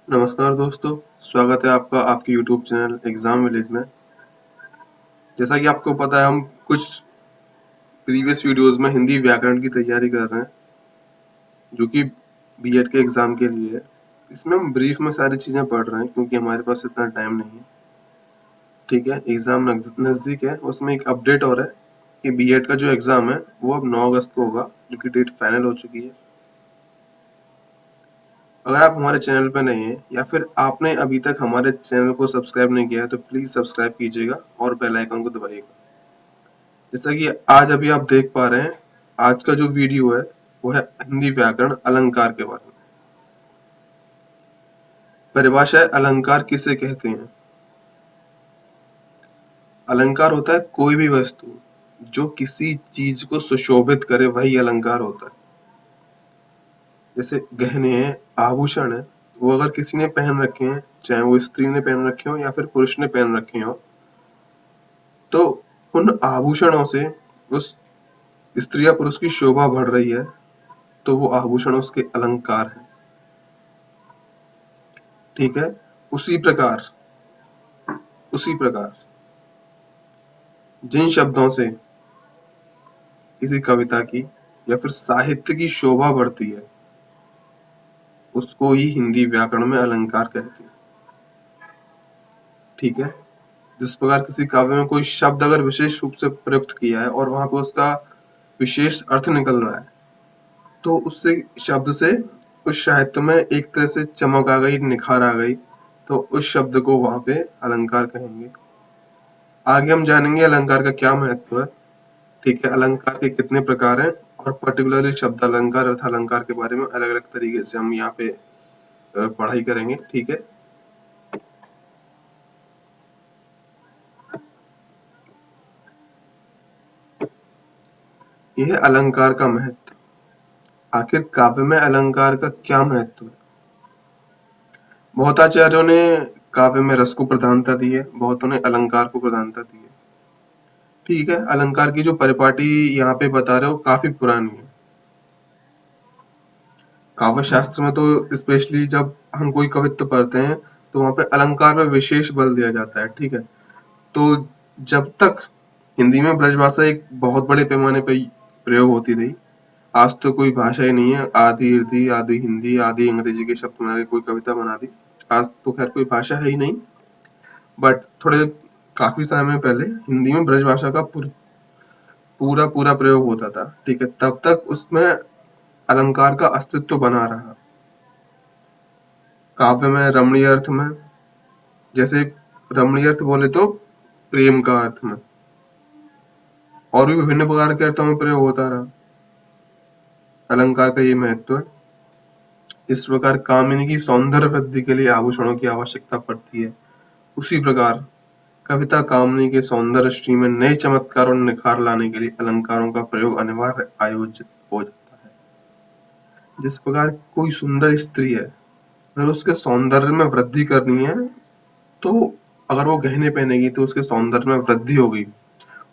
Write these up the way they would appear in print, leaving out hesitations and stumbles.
नमस्कार दोस्तों, स्वागत है आपका आपके यूट्यूब चैनल एग्जाम विलेज में। जैसा कि आपको पता है, हम कुछ प्रीवियस वीडियोस में हिंदी व्याकरण की तैयारी कर रहे हैं, जो कि बीएड के एग्जाम के लिए है। इसमें हम ब्रीफ में सारी चीजें पढ़ रहे हैं क्योंकि हमारे पास इतना टाइम नहीं है। ठीक है, एग्जाम नजदीक है। उसमें एक अपडेट और है कि बीएड का जो एग्जाम है वो अब 9 अगस्त को होगा, जो कि डेट फाइनल हो चुकी है। अगर आप हमारे चैनल पर नए हैं या फिर आपने अभी तक हमारे चैनल को सब्सक्राइब नहीं किया है तो प्लीज सब्सक्राइब कीजिएगा और बेल आइकन को दबाइएगा। जैसा कि आज अभी आप देख पा रहे हैं, आज का जो वीडियो है वो है हिंदी व्याकरण अलंकार के बारे में। परिभाषा है, अलंकार किसे कहते हैं। अलंकार होता है कोई भी वस्तु जो किसी चीज को सुशोभित करे, वही अलंकार होता है। जैसे गहने हैं, आभूषण है, वो अगर किसी ने पहन रखे हैं, चाहे वो स्त्री ने पहन रखे हो या फिर पुरुष ने पहन रखे हो, तो उन आभूषणों से उस स्त्री या पुरुष की शोभा बढ़ रही है, तो वो आभूषण उसके अलंकार है। ठीक है, उसी प्रकार जिन शब्दों से किसी कविता की या फिर साहित्य की शोभा बढ़ती है, उसको ही हिंदी व्याकरण में अलंकार कहते हैं। ठीक है, जिस प्रकार किसी काव्य में कोई शब्द अगर विशेष रूप से प्रयुक्त किया है और वहां पे उसका विशेष अर्थ निकल रहा है, तो उससे शब्द से उस साहित्य में एक तरह से चमक आ गई, निखार आ गई, तो उस शब्द को वहां पे अलंकार कहेंगे। आगे हम जानेंगे अलंकार का क्या महत्व है। ठीक है, अलंकार के कितने प्रकार हैं और पर्टिकुलरली शब्द अलंकार, अर्थ अलंकार के बारे में अलग अलग तरीके से हम यहाँ पे पढ़ाई करेंगे। ठीक है, यह है अलंकार का महत्व। आखिर काव्य में अलंकार का क्या महत्व है। बहुत आचार्यों ने काव्य में रस को प्रधानता दी है, बहुतों ने अलंकार को प्रधानता दी है। ठीक है, अलंकार की जो परिपाटी यहाँ पे बता रहे हो काफी पुरानी है। काव्य शास्त्र में तो स्पेशली जब हम कोई कवित्व पढ़ते हैं, तो वहां पे अलंकार पे विशेष बल दिया जाता है। ठीक है, तो जब तक हिंदी में ब्रजभाषा एक बहुत बड़े पैमाने पे प्रयोग होती रही, आज तो कोई भाषा ही नहीं है, आधी हिंदी, आधी हिंदी, आधी अंग्रेजी के शब्द बना के कोई कविता बना दी। आज तो खैर कोई भाषा है ही नहीं, बट थोड़े काफी समय पहले हिंदी में ब्रजभाषा का पूरा पूरा प्रयोग होता था। ठीक है, तब तक उसमें अलंकार का अस्तित्व बना रहा। काव्य में रमणीय अर्थ में, जैसे रमणीय अर्थ बोले तो प्रेम का अर्थ में, और भी विभिन्न प्रकार के अर्थों में प्रयोग होता रहा। अलंकार का ये महत्व है। इस प्रकार कामिनी की सौंदर्य वृद्धि के लिए आभूषणों की आवश्यकता पड़ती है, उसी प्रकार कविता कामिनी के सौंदर्य श्री में नए चमत्कार और निखार लाने के लिए अलंकारों का प्रयोग अनिवार्य आयोजित हो जाता है। जिस प्रकार कोई सुंदर स्त्री है, अगर उसके सौंदर्य में वृद्धि करनी है, तो अगर वो गहने पहनेगी तो उसके सौंदर्य में वृद्धि होगी।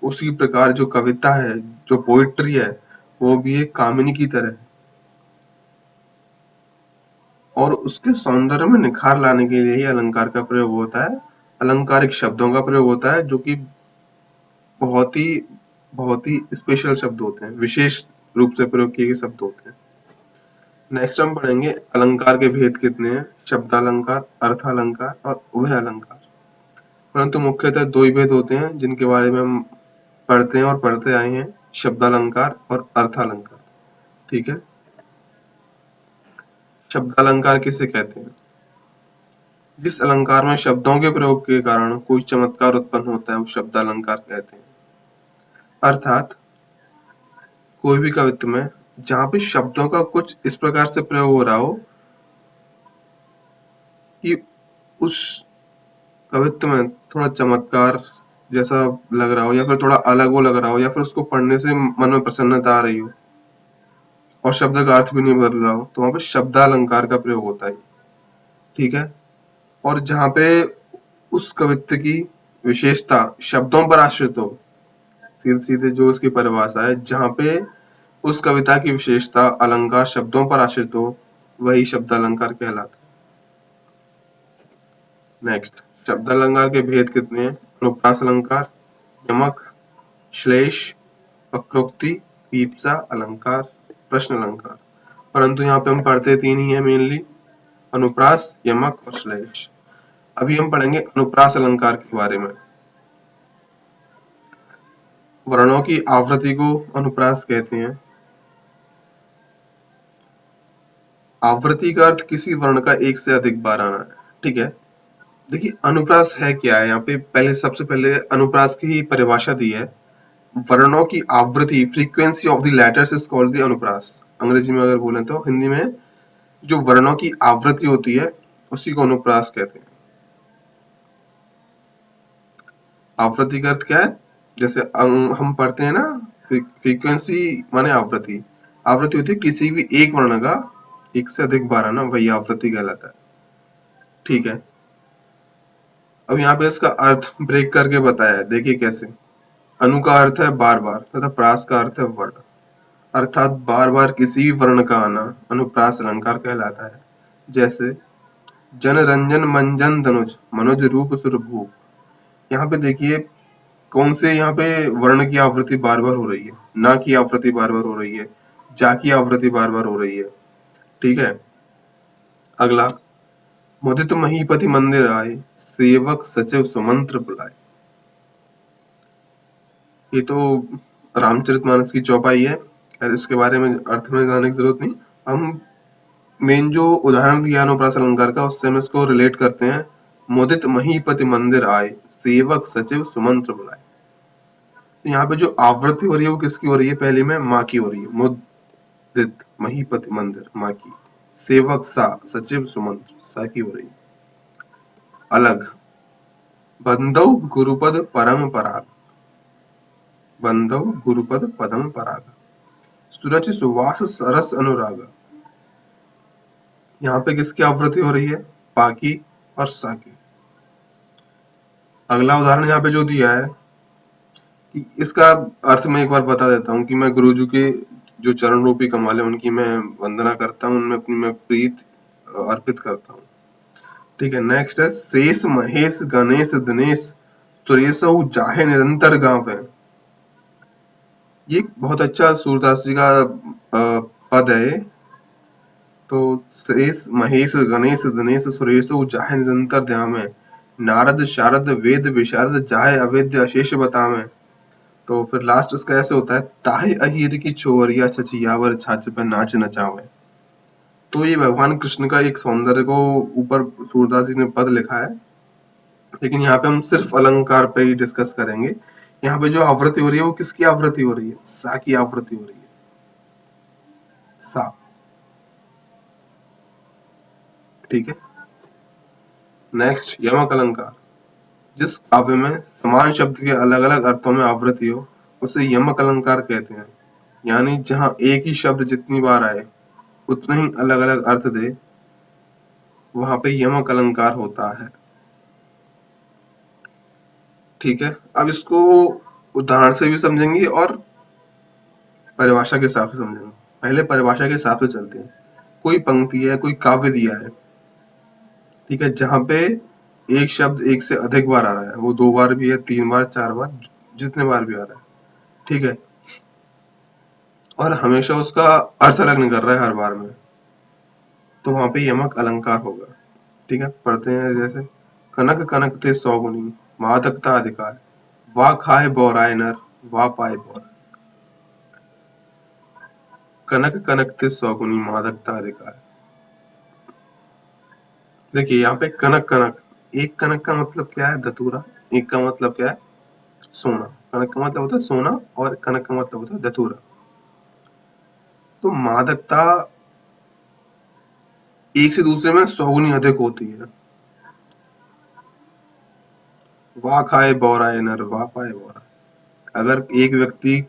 उसी प्रकार जो कविता है, जो पोइट्री है, वो भी एक कामिनी की तरह है, और उसके सौंदर्य में निखार लाने के लिए ही अलंकार का प्रयोग होता है। अलंकारिक शब्दों का प्रयोग होता है, जो कि बहुत ही बहुत ही स्पेशल शब्द होते हैं, विशेष रूप से प्रयोग किए गए शब्द होते हैं। नेक्स्ट हम पढ़ेंगे अलंकार के भेद कितने हैं, शब्दालंकार, अर्थालंकार और उभय अलंकार। परंतु मुख्यतः दो ही भेद होते हैं जिनके बारे में हम पढ़ते हैं और पढ़ते आए हैं, शब्दालंकार और अर्थालंकार। ठीक है, शब्दालंकार किसे कहते हैं। जिस अलंकार में शब्दों के प्रयोग के कारण कोई चमत्कार उत्पन्न होता है, वो शब्दालंकार कहते हैं। अर्थात कोई भी कवित्व में जहां पे शब्दों का कुछ इस प्रकार से प्रयोग हो रहा हो कि उस कवित्व में थोड़ा चमत्कार जैसा लग रहा हो, या फिर थोड़ा अलग वो लग रहा हो, या फिर उसको पढ़ने से मन में प्रसन्नता आ रही हो और शब्द का अर्थ भी नहीं बदल रहा हो, तो वहां पे शब्दालंकार का प्रयोग होता है। ठीक है, और जहां पे उस कवित्व की विशेषता शब्दों पर आश्रित हो, सीधे सीधे जो उसकी परिभाषा है, जहां पे उस कविता की विशेषता अलंकार शब्दों पर आश्रित हो, वही शब्दालंकार कहलाता है। नेक्स्ट, शब्द अलंकार के भेद कितने हैं? अनुप्रास अलंकार, यमक, श्लेष, वक्रोक्ति, वीप्सा अलंकार, प्रश्न अलंकार। परंतु यहाँ पे हम पढ़ते तीन ही है मेनली, अनुप्रास, यमक और श्लेष। अभी हम पढ़ेंगे अनुप्रास अलंकार के बारे में। वर्णों की आवृत्ति को अनुप्रास कहते हैं। आवृत्ति का अर्थ किसी वर्ण का एक से अधिक बार आना है, ठीक है। देखिए अनुप्रास है क्या है, यहाँ पे पहले सबसे पहले अनुप्रास की ही परिभाषा दी है। वर्णों की आवृत्ति, frequency of the letters is called the अनुप्रास। अंग्रेजी में अगर बोले तो, हिंदी में जो वर्णों की आवृत्ति होती है उसी को अनुप्रास कहते हैं। आवृत्ति का अर्थ क्या है? जैसे हम पढ़ते हैं ना, फ्रीक्वेंसी माने आवृत्ति। आवृत्ति होती है किसी भी एक वर्ण का एक से अधिक बार आना, वही आवृत्ति कहलाता है, ठीक है। अब यहाँ पे इसका अर्थ ब्रेक करके बताया है, देखिए कैसे। अनु का अर्थ है बार बार तथा प्रास का अर्थ है वर्ण, अर्थात बार बार किसी भी वर्ण का आना अनुप्रास अलंकार कहलाता है। जैसे जन रंजन मंजन धनुज मनोज रूप सुरभूप। यहाँ पे देखिए कौन से यहाँ पे वर्ण की आवृत्ति बार बार हो रही है, ना की आवृत्ति बार बार हो रही है, जा की आवृत्ति बार बार हो रही है, ठीक है। अगला, मुदित महीपति मंदिर आए, सेवक सचिव सुमंत्र बुलाए। ये तो रामचरितमानस की चौपाई है और इसके बारे में अर्थ में जाने की जरूरत नहीं। हम मेन जो उदाहरण दिया अनुप्रास अलंकार का उससे हम इसको रिलेट करते हैं। मुदित महीपति मंदिर आए, सेवक सचिव सुमंत्र बुलाए। तो यहाँ पे जो आवृत्ति हो रही है वो किसकी हो रही है? पहली में माँ की हो रही है, मुदित महीपति मंदिर माँ की, सेवक सा, सचिव सुमंत्र सा की हो रही है। अलग, बंधव गुरुपद परम पराग, बंधव गुरुपद पदम पराग, सूरज सुवास सरस अनुराग। यहाँ पे किसकी आवृत्ति हो रही है? पा की और सा की। अगला उदाहरण यहाँ पे जो दिया है कि इसका अर्थ मैं एक बार बता देता हूँ कि मैं गुरुजी के जो चरण रूपी कमल है उनकी मैं वंदना करता हूँ, उनमें अपनी मैं प्रीत अर्पित करता हूँ, ठीक है। नेक्स्ट है, शेष महेश गणेश दिनेश सुरेश जाहे निरंतर गावे। ये बहुत अच्छा सूरदास जी का पद है। तो शेष महेश गणेश दिनेश सुरेश जाहे निरंतर ध्यावे, नारद शारद वेद विशारद जाहे अवेद्य अशेष बतावे। तो फिर लास्ट उसका ऐसे होता है, ताहे अहीर की छोरिया छछियावर छाछ पे नाच नचावे। तो ये भगवान कृष्ण का एक सौंदर्य को ऊपर सूरदास जी ने पद लिखा है, लेकिन यहाँ पे हम सिर्फ अलंकार पे ही डिस्कस करेंगे। यहाँ पे जो आवृत्ति हो रही है वो किसकी आवृत्ति हो रही है? सा की आवृत्ति हो रही है, सा, ठीक है। नेक्स्ट, यमक अलंकार। जिस काव्य में समान शब्द के अलग अलग अर्थों में आवृत्ति हो उसे यमक अलंकार कहते हैं। यानी जहां एक ही शब्द जितनी बार आए उतने ही अलग अलग अर्थ दे, वहां पे यमक अलंकार होता है, ठीक है। अब इसको उदाहरण से भी समझेंगे और परिभाषा के हिसाब से समझेंगे। पहले परिभाषा के हिसाब से चलते हैं। कोई पंक्ति है, कोई काव्य दिया है, ठीक है, जहां पे एक शब्द एक से अधिक बार आ रहा है, वो 2 बार भी है, 3 बार, 4 बार, जितने बार भी आ रहा है, ठीक है, और हमेशा उसका अर्थ अलग नहीं कर रहा है हर बार में, तो वहां पे यमक अलंकार होगा, ठीक है। पढ़ते हैं जैसे, कनक कनक थे सौगुनी मादकता अधिकार, वाह खाए बोराए नर वाह पाए बोरा। कनक कनक थे सौगुनी मादकता अधिकार। देखिए यहाँ पे कनक कनक, एक कनक का मतलब क्या है? धतूरा। एक का मतलब क्या है? सोना। कनक का मतलब होता है सोना और कनक का मतलब होता है धतूरा। तो मादकता एक से दूसरे में 100 गुनी अधिक होती है। वाह खाए बोराए नर वाह पाए बोरा। अगर एक व्यक्ति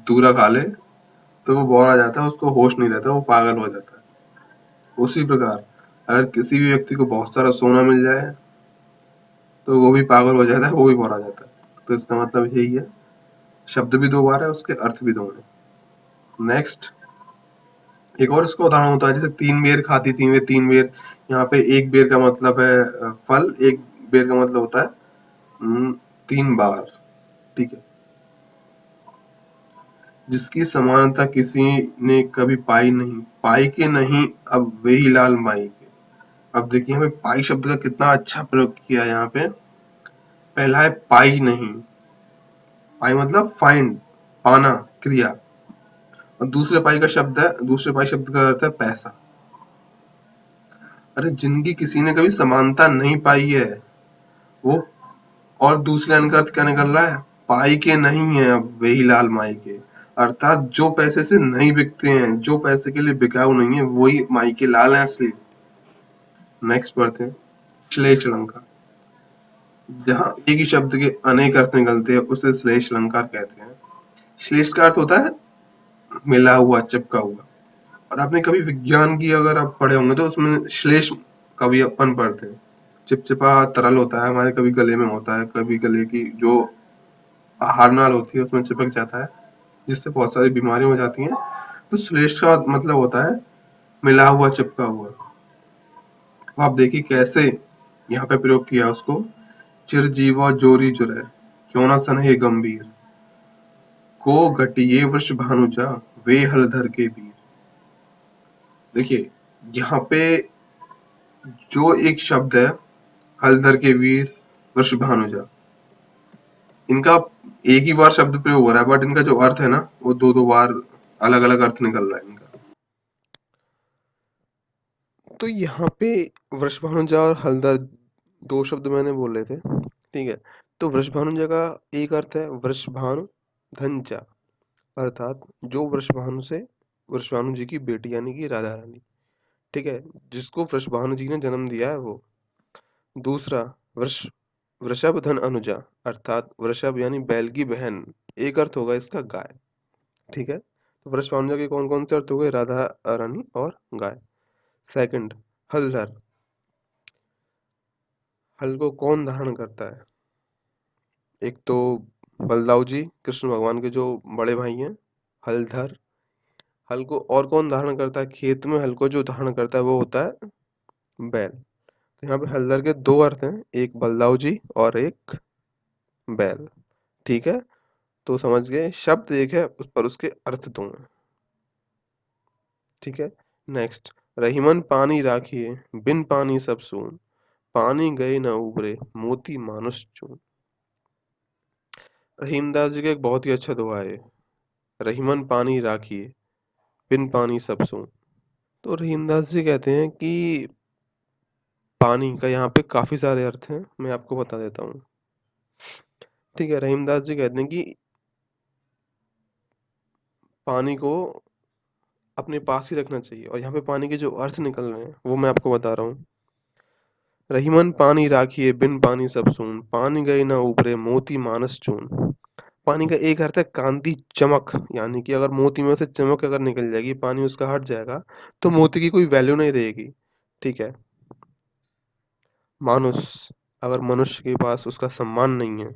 दूरा खा ले तो वो बौरा जाता है, उसको होश नहीं रहता, वो पागल हो जाता है। उसी प्रकार अगर किसी भी व्यक्ति को बहुत सारा सोना मिल जाए तो वो भी पागल हो जाता है, वो भी बौरा जाता है। तो इसका मतलब यही है, शब्द भी 2 बार है, उसके अर्थ भी 2 है। नेक्स्ट, एक और इसका उदाहरण होता है, जैसे 3 बेर खाती 3 बेर 3 बेर। यहाँ पे 1 बेर का मतलब है फल, 1 बेर का मतलब होता है 3 बार, ठीक है। जिसकी समानता किसी ने कभी पाई नहीं, पाई के नहीं अब वे ही लाल माई के। अब देखिए यहाँ पे पाई शब्द का कितना अच्छा प्रयोग किया है यहाँ पे। पहला है पाई नहीं, पाई मतलब फाइंड, पाना, क्रिया। और दूसरे पाई शब्द का अर्थ है पैसा। अरे जिनकी किसी ने कभी समानता नहीं पाई है वो, और दूसरे लाइन का अर्थ क्या निकल रहा है, पाई के नहीं है अब वही लाल माई के। अर्थात जो पैसे से नहीं बिकते हैं, जो पैसे के लिए बिकाऊ नहीं है, वही माई के लाल हैं असली। नेक्स्ट पढ़ते हैं, श्लेष अलंकार। जहां एक ही शब्द के अनेक अर्थ निकलते हैं उसे श्लेष अलंकार कहते हैं। श्लेष का अर्थ होता है मिला हुआ, चिपका हुआ। और आपने कभी विज्ञान की अगर आप पढ़े होंगे तो उसमें श्लेष का भी अपन पढ़ते हैं। चिपचिपा तरल होता है, हमारे कभी गले में होता है, कभी गले की जो आहार नाल होती है उसमें चिपक जाता है, जिससे बहुत सारी बीमारियां हो जाती हैं। तो श्लेष का मतलब होता है मिला हुआ, चिपका हुआ। तो आप देखिए कैसे यहाँ पे प्रयोग किया उसको। चिरजीवा जोरी जुरै, क्यों न सनहे गंभीर, को घटिये वृष भानुजा, वे हलधर के वीर। देखिए यहाँ पे जो एक शब्द है हलधर के वीर, वृष भानुजा, इनका एक ही बार शब्द प्रयोग हो रहा है, बट इनका जो अर्थ है ना वो दो दो बार अलग अलग अर्थ निकल रहा है इनका। तो यहाँ पे वृषभानुजा और हलदर दो शब्द मैंने बोले थे, ठीक है। तो वृषभानुजा का एक अर्थ है वृषभानु धनजा, अर्थात जो वृषभानु जी की बेटी यानी कि राधा रानी, ठीक है, जिसको वृषभानु जी ने जन्म दिया है वो। दूसरा वृष वृषभ धन अनुजा, अर्थात वृषभ यानी बैल की बहन, एक अर्थ होगा इसका गाय, ठीक है। तो वृषभानुजा के कौन कौन से अर्थ हो गए, राधा रानी और गाय। सेकंड, हलधर, हल को कौन धारण करता है, एक तो बलदाऊ जी कृष्ण भगवान के जो बड़े भाई हैं, हलधर। हल को और कौन धारण करता है, खेत में हल को जो धारण करता है वो होता है बैल। तो यहाँ पे हलधर के दो अर्थ हैं, एक बलदाऊ जी और एक बैल, ठीक है। तो समझ गए, शब्द एक है उस पर उसके अर्थ दो हैं, ठीक है। नेक्स्ट, रहीमन पानी राखिए, बिन पानी सब सून, पानी गए न उबरे, मोती मानुष चून। रहीमदास जी का एक बहुत ही अच्छा दोहा है, रहीमन पानी राखिए, बिन पानी सब सून। तो रहीमदास जी कहते हैं कि पानी का यहाँ पे काफी सारे अर्थ हैं, मैं आपको बता देता हूँ, ठीक है। रहीमदास जी कहते हैं कि पानी को अपने पास ही रखना चाहिए, और यहाँ पे पानी के जो अर्थ निकल रहे हैं वो मैं आपको बता रहा हूँ। रहीमन पानी राखिए, बिन पानी सब सून, पानी गए ना उबरे, मोती मानस चून। पानी का एक अर्थ है कांति, चमक, यानी कि अगर मोती में से चमक अगर निकल जाएगी, पानी उसका हट जाएगा, तो मोती की कोई वैल्यू नहीं रहेगी, ठीक है। मानुष, अगर मनुष्य के पास उसका सम्मान नहीं है,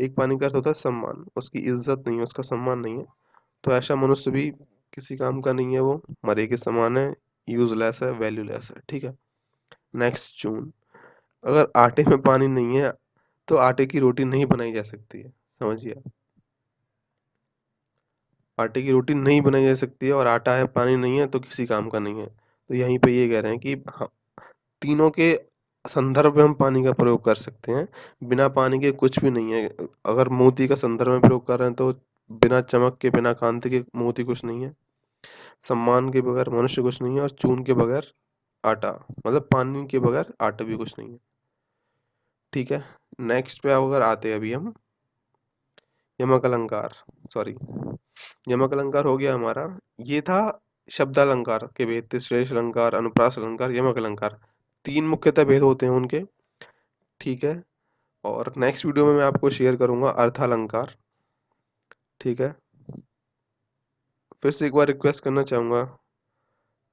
एक पानी का अर्थ होता है सम्मान, उसकी इज्जत नहीं है, उसका सम्मान नहीं है, तो ऐसा मनुष्य भी किसी काम का नहीं है, वो मरे के समान है, यूजलेस है, वैल्यूलेस है, ठीक है। नेक्स्ट, चून, अगर आटे में पानी नहीं है तो आटे की रोटी नहीं बनाई जा सकती है, समझिए आप। आटे की रोटी नहीं बनाई जा सकती है, और आटा है पानी नहीं है तो किसी काम का नहीं है। तो यहीं पे ये कह रहे हैं कि हाँ, तीनों के संदर्भ में हम पानी का प्रयोग कर सकते हैं, बिना पानी के कुछ भी नहीं है। अगर मोती का संदर्भ में प्रयोग कर रहे हैं तो बिना चमक के, बिना कांति के मोती कुछ नहीं है, सम्मान के बगैर मनुष्य कुछ नहीं है, और चून के बगैर आटा, मतलब पानी के बगैर आटा भी कुछ नहीं है, ठीक है। नेक्स्ट पे अगर आते हैं अभी हम, यमक अलंकार, सॉरी, यमक अलंकार हो गया हमारा। ये था शब्दालंकार के भेद थे, श्रेष्ठ अलंकार, अनुप्रास अलंकार, यमक अलंकार, तीन मुख्यतः भेद होते हैं उनके, ठीक है। और नेक्स्ट वीडियो में मैं आपको शेयर करूंगा अर्थालंकार, ठीक है। फिर से एक बार रिक्वेस्ट करना चाहूंगा,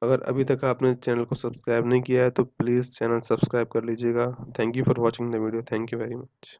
अगर अभी तक आपने चैनल को सब्सक्राइब नहीं किया है तो प्लीज़ चैनल सब्सक्राइब कर लीजिएगा। Thank you for watching the video, thank you very much.